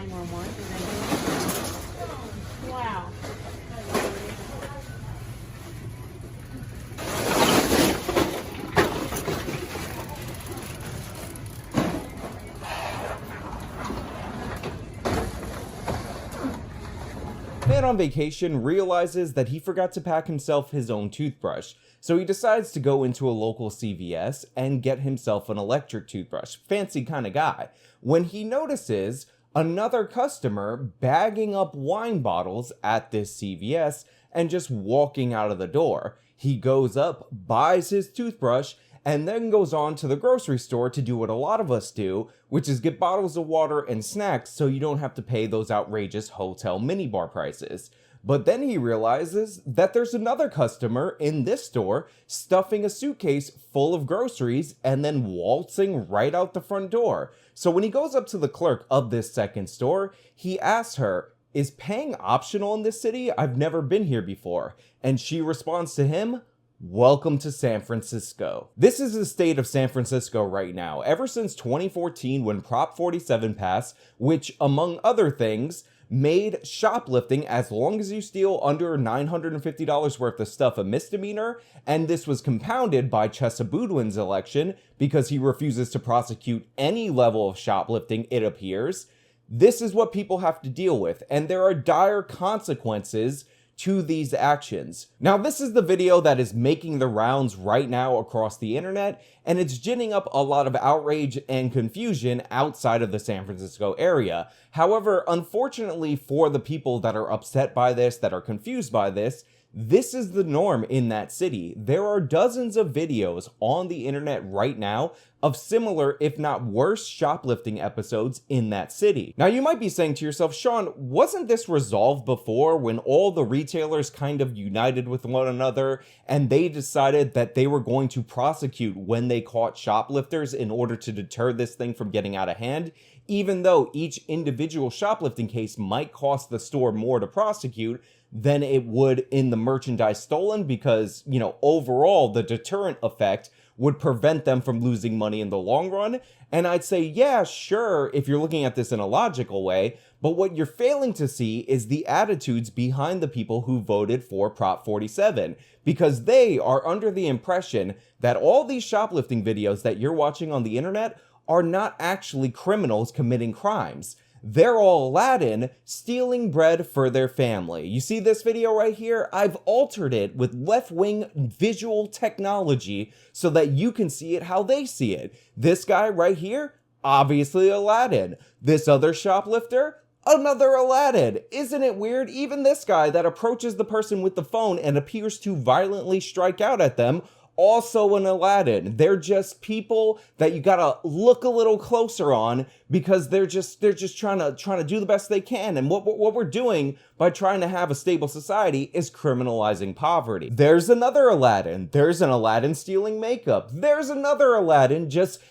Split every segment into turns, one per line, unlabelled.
911. Wow.
Man on vacation realizes that he forgot to pack himself his own toothbrush, so he decides to go into a local CVS and get himself an electric toothbrush. Fancy kind of guy. When he notices another customer bagging up wine bottles at this CVS and just walking out of the door, he goes up, buys his toothbrush, and then goes on to the grocery store to do what a lot of us do, which is get bottles of water and snacks so you don't have to pay those outrageous hotel minibar prices. But then he realizes that there's another customer in this store stuffing a suitcase full of groceries and then waltzing right out the front door. So when he goes up to the clerk of this second store, he asks her, "Is paying optional in this city? I've never been here before." And she responds to him, "Welcome to San Francisco." This is the state of San Francisco right now. Ever since 2014, when Prop 47 passed, which, among other things, made shoplifting, as long as you steal under $950 worth of stuff, a misdemeanor, and this was compounded by Chesa Boudin's election because he refuses to prosecute any level of shoplifting, it appears. This is what people have to deal with, and there are dire consequences to these actions. Now, this is the video that is making the rounds right now across the internet, and it's ginning up a lot of outrage and confusion outside of the San Francisco area. However, unfortunately for the people that are upset by this, that are confused by this is the norm in that city. There are dozens of videos on the internet right now of similar, if not worse, shoplifting episodes in that city. Now, you might be saying to yourself, Sean, wasn't this resolved before when all the retailers kind of united with one another and they decided that they were going to prosecute when they caught shoplifters in order to deter this thing from getting out of hand? Even though each individual shoplifting case might cost the store more to prosecute than it would in the merchandise stolen, because, overall the deterrent effect would prevent them from losing money in the long run. And I'd say, yeah, sure, if you're looking at this in a logical way, but what you're failing to see is the attitudes behind the people who voted for Prop 47, because they are under the impression that all these shoplifting videos that you're watching on the internet are not actually criminals committing crimes. They're all Aladdin stealing bread for their family. You see this video right here? I've altered it with left-wing visual technology so that you can see it how they see it. This guy right here, obviously Aladdin. This other shoplifter, another Aladdin. Isn't it weird? Even this guy that approaches the person with the phone and appears to violently strike out at them, also an Aladdin. They're just people that you gotta look a little closer on because they're just trying to do the best they can. And what we're doing by trying to have a stable society is criminalizing poverty. There's another Aladdin. There's an Aladdin stealing makeup. There's another Aladdin just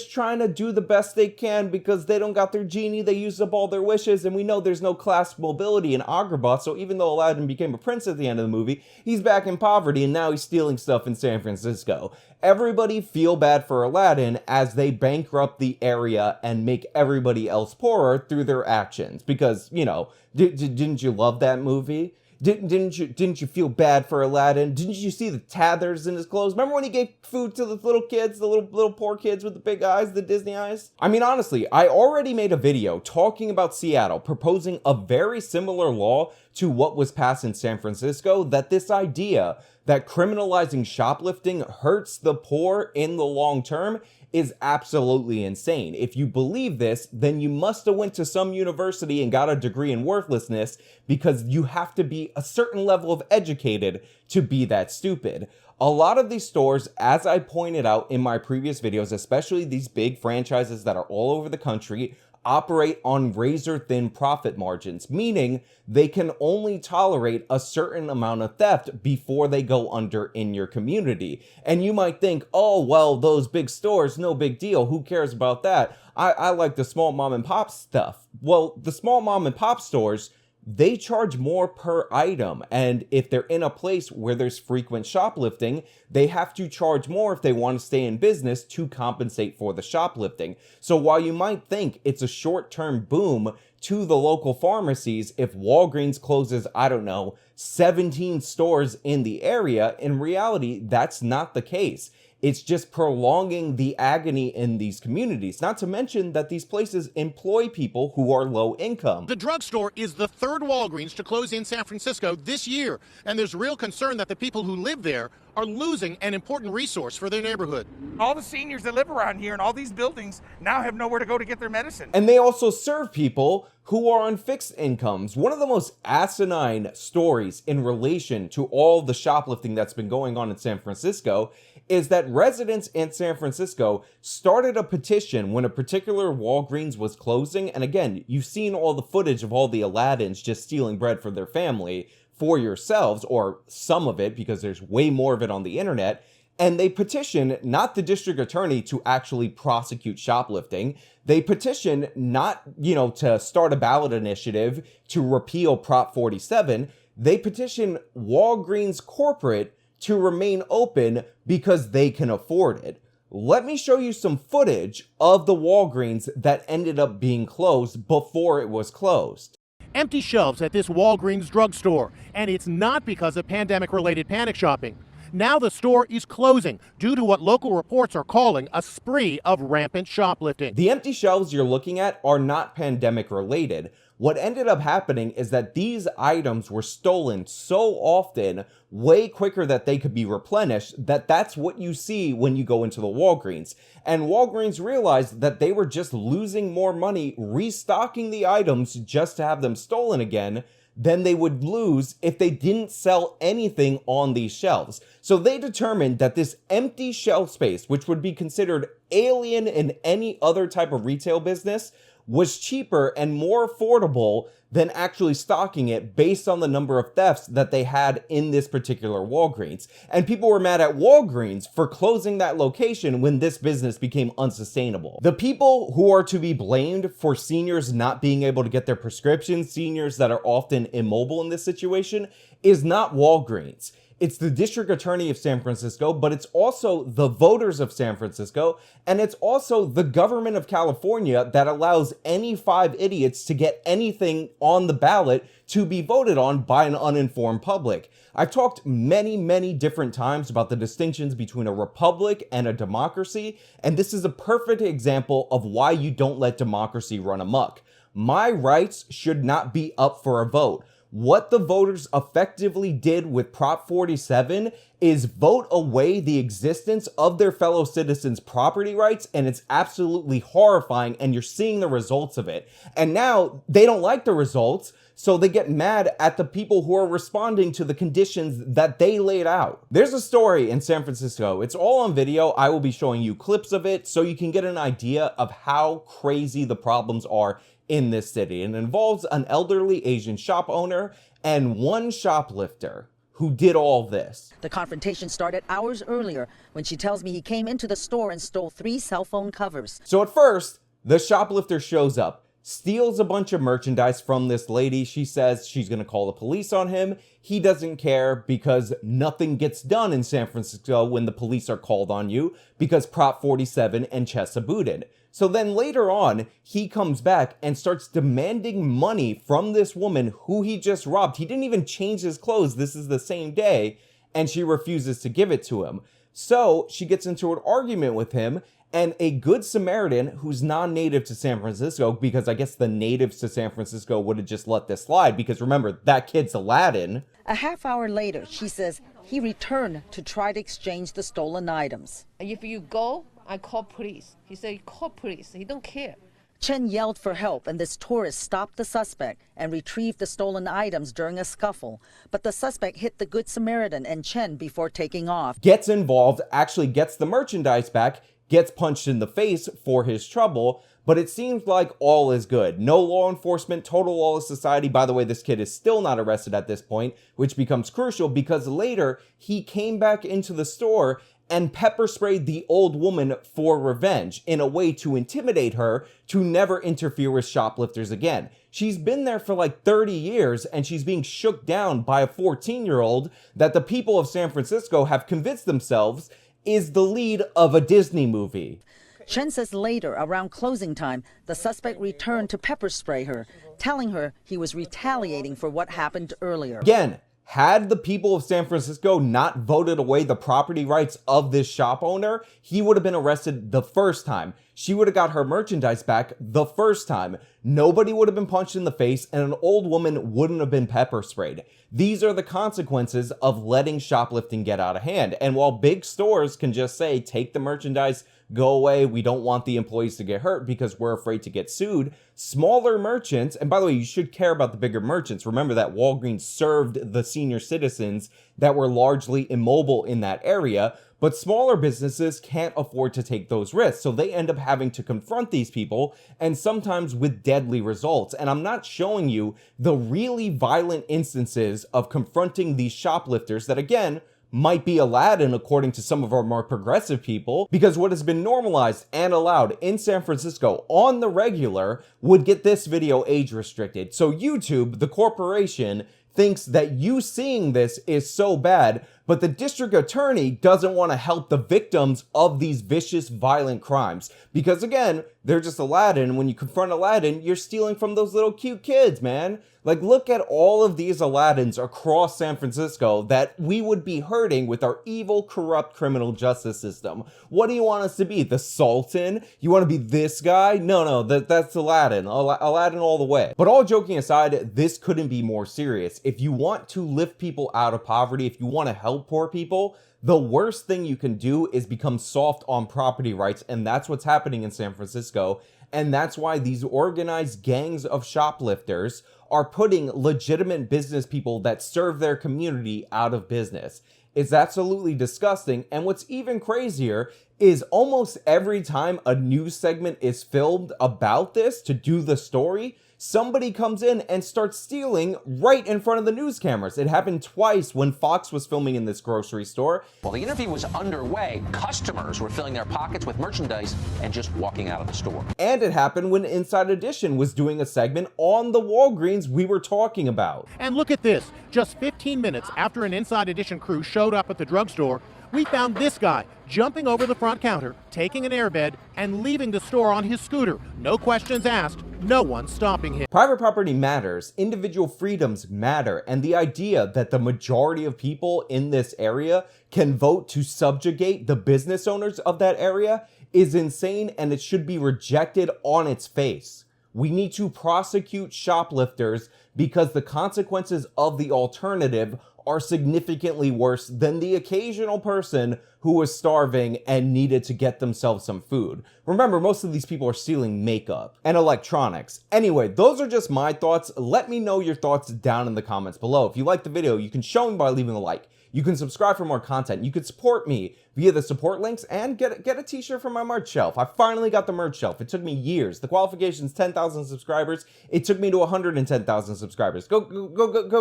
trying to do the best they can because they don't got their genie, they used up all their wishes, and we know there's no class mobility in Agrabah, so even though Aladdin became a prince at the end of the movie, he's back in poverty and now he's stealing stuff in San Francisco. Everybody feel bad for Aladdin as they bankrupt the area and make everybody else poorer through their actions, because, didn't you love that movie? Didn't you feel bad for Aladdin? Didn't you see the tatters in his clothes? Remember when he gave food to the little kids, the little poor kids with the big eyes, the Disney eyes? I mean, honestly, I already made a video talking about Seattle, proposing a very similar law to what was passed in San Francisco, that this idea that criminalizing shoplifting hurts the poor in the long term is absolutely insane. If you believe this, then you must have went to some university and got a degree in worthlessness, because you have to be a certain level of educated to be that stupid. A lot of these stores, as I pointed out in my previous videos, especially these big franchises that are all over the country, operate on razor-thin profit margins, meaning they can only tolerate a certain amount of theft before they go under in your community. And you might think, oh, well, those big stores, no big deal. Who cares about that? I like the small mom and pop stuff. Well, the small mom and pop stores they charge more per item. And if they're in a place where there's frequent shoplifting, they have to charge more if they want to stay in business to compensate for the shoplifting. So while you might think it's a short-term boom to the local pharmacies if Walgreens closes, I don't know, 17 stores in the area, in reality, that's not the case. It's just prolonging the agony in these communities, not to mention that these places employ people who are low income.
The drugstore is the third Walgreens to close in San Francisco this year, and there's real concern that the people who live there are losing an important resource for their neighborhood.
All the seniors that live around here in all these buildings now have nowhere to go to get their medicine.
And they also serve people who are on fixed incomes. One of the most asinine stories in relation to all the shoplifting that's been going on in San Francisco is that residents in San Francisco started a petition when a particular Walgreens was closing. And again, you've seen all the footage of all the Aladdins just stealing bread for their family for yourselves, or some of it, because there's way more of it on the internet. And they petition not the district attorney to actually prosecute shoplifting. They petition not, to start a ballot initiative to repeal Prop 47. They petition Walgreens corporate to remain open because they can afford it. Let me show you some footage of the Walgreens that ended up being closed before it was closed.
Empty shelves at this Walgreens drugstore, and it's not because of pandemic-related panic shopping. Now the store is closing due to what local reports are calling a spree of rampant shoplifting.
The empty shelves you're looking at are not pandemic related. What ended up happening is that these items were stolen so often, way quicker that they could be replenished, that's what you see when you go into the Walgreens. And Walgreens realized that they were just losing more money restocking the items just to have them stolen again than they would lose if they didn't sell anything on these shelves. So they determined that this empty shelf space, which would be considered alien in any other type of retail business, was cheaper and more affordable than actually stocking it based on the number of thefts that they had in this particular Walgreens. And people were mad at Walgreens for closing that location when this business became unsustainable. The people who are to be blamed for seniors not being able to get their prescriptions, seniors that are often immobile in this situation, is not Walgreens. It's the district attorney of San Francisco, but it's also the voters of San Francisco, and it's also the government of California that allows any 5 idiots to get anything on the ballot to be voted on by an uninformed public. I've talked many different times about the distinctions between a republic and a democracy, and this is a perfect example of why you don't let democracy run amok. My rights should not be up for a vote. What the voters effectively did with Prop 47 is vote away the existence of their fellow citizens' property rights, and it's absolutely horrifying, and you're seeing the results of it. And now they don't like the results, so they get mad at the people who are responding to the conditions that they laid out. There's a story in San Francisco. It's all on video. I will be showing you clips of it so you can get an idea of how crazy the problems are in this city. And it involves an elderly Asian shop owner and one shoplifter who did all this.
The confrontation started hours earlier when she tells me he came into the store and stole 3 cell phone covers.
So at first, the shoplifter shows up, steals a bunch of merchandise from this lady. She says she's going to call the police on him. He doesn't care because nothing gets done in San Francisco when the police are called on you because Prop 47 and Chesa Boudin. So then later on, he comes back and starts demanding money from this woman who he just robbed. He didn't even change his clothes. This is the same day, and she refuses to give it to him. So she gets into an argument with him, and a good Samaritan who's non-native to San Francisco, because I guess the natives to San Francisco would have just let this slide, because remember, that kid's Aladdin.
A half hour later, she says he returned to try to exchange the stolen items.
If you go, I call police. He said, call police. He don't care.
Chen yelled for help, and this tourist stopped the suspect and retrieved the stolen items during a scuffle. But the suspect hit the Good Samaritan and Chen before taking off.
Gets involved, actually gets the merchandise back, gets punched in the face for his trouble, but it seems like all is good. No law enforcement, total lawless society. By the way, this kid is still not arrested at this point, which becomes crucial because later he came back into the store and pepper sprayed the old woman for revenge in a way to intimidate her to never interfere with shoplifters again. She's been there for like 30 years and she's being shook down by a 14-year-old that the people of San Francisco have convinced themselves is the lead of a Disney movie.
Chen says later, around closing time, the suspect returned to pepper spray her, telling her he was retaliating for what happened earlier.
Again, had the people of San Francisco not voted away the property rights of this shop owner, he would have been arrested the first time. She would have got her merchandise back the first time. Nobody would have been punched in the face and an old woman wouldn't have been pepper sprayed. These are the consequences of letting shoplifting get out of hand. And while big stores can just say, take the merchandise, go away, we don't want the employees to get hurt because we're afraid to get sued, smaller merchants, and by the way, you should care about the bigger merchants. Remember that Walgreens served the senior citizens that were largely immobile in that area, but smaller businesses can't afford to take those risks, so they end up having to confront these people, and sometimes with deadly results. And I'm not showing you the really violent instances of confronting these shoplifters that, again, might be Aladdin according to some of our more progressive people, because what has been normalized and allowed in San Francisco on the regular would get this video age restricted. So YouTube, the corporation, thinks that you seeing this is so bad, but the district attorney doesn't want to help the victims of these vicious, violent crimes. Because again, they're just Aladdin. When you confront Aladdin, you're stealing from those little cute kids, man. Like, look at all of these Aladdins across San Francisco that we would be hurting with our evil, corrupt criminal justice system. What do you want us to be? The Sultan? You want to be this guy? No, that's Aladdin. Aladdin all the way. But all joking aside, this couldn't be more serious. If you want to lift people out of poverty, if you want to help poor people, the worst thing you can do is become soft on property rights, and that's what's happening in San Francisco. And that's why these organized gangs of shoplifters are putting legitimate business people that serve their community out of business. It's absolutely disgusting. And what's even crazier is almost every time a news segment is filmed about this to do the story, somebody comes in and starts stealing right in front of the news cameras. It happened twice when Fox was filming in this grocery store.
While the interview was underway, customers were filling their pockets with merchandise and just walking out of the store.
And it happened when Inside Edition was doing a segment on the Walgreens we were talking about.
And look at this. Just 15 minutes after an Inside Edition crew showed up at the drugstore, we found this guy jumping over the front counter, taking an airbed, and leaving the store on his scooter. No questions asked, no one stopping him.
Private property matters, individual freedoms matter, and the idea that the majority of people in this area can vote to subjugate the business owners of that area is insane, and it should be rejected on its face. We need to prosecute shoplifters because the consequences of the alternative are significantly worse than the occasional person who was starving and needed to get themselves some food. Remember, most of these people are stealing makeup and electronics. Anyway, those are just my thoughts. Let me know your thoughts down in the comments below. If you like the video, you can show me by leaving a like. You can subscribe for more content. You could support me via the support links and get a t-shirt from my merch shelf. I finally got the merch shelf. It took me years. The qualification's 10,000 subscribers. It took me to 110,000 subscribers. Go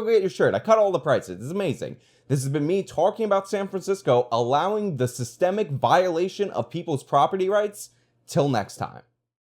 get your shirt. I cut all the prices. It's amazing. This has been me talking about San Francisco, allowing the systemic violation of people's property rights. Till next time.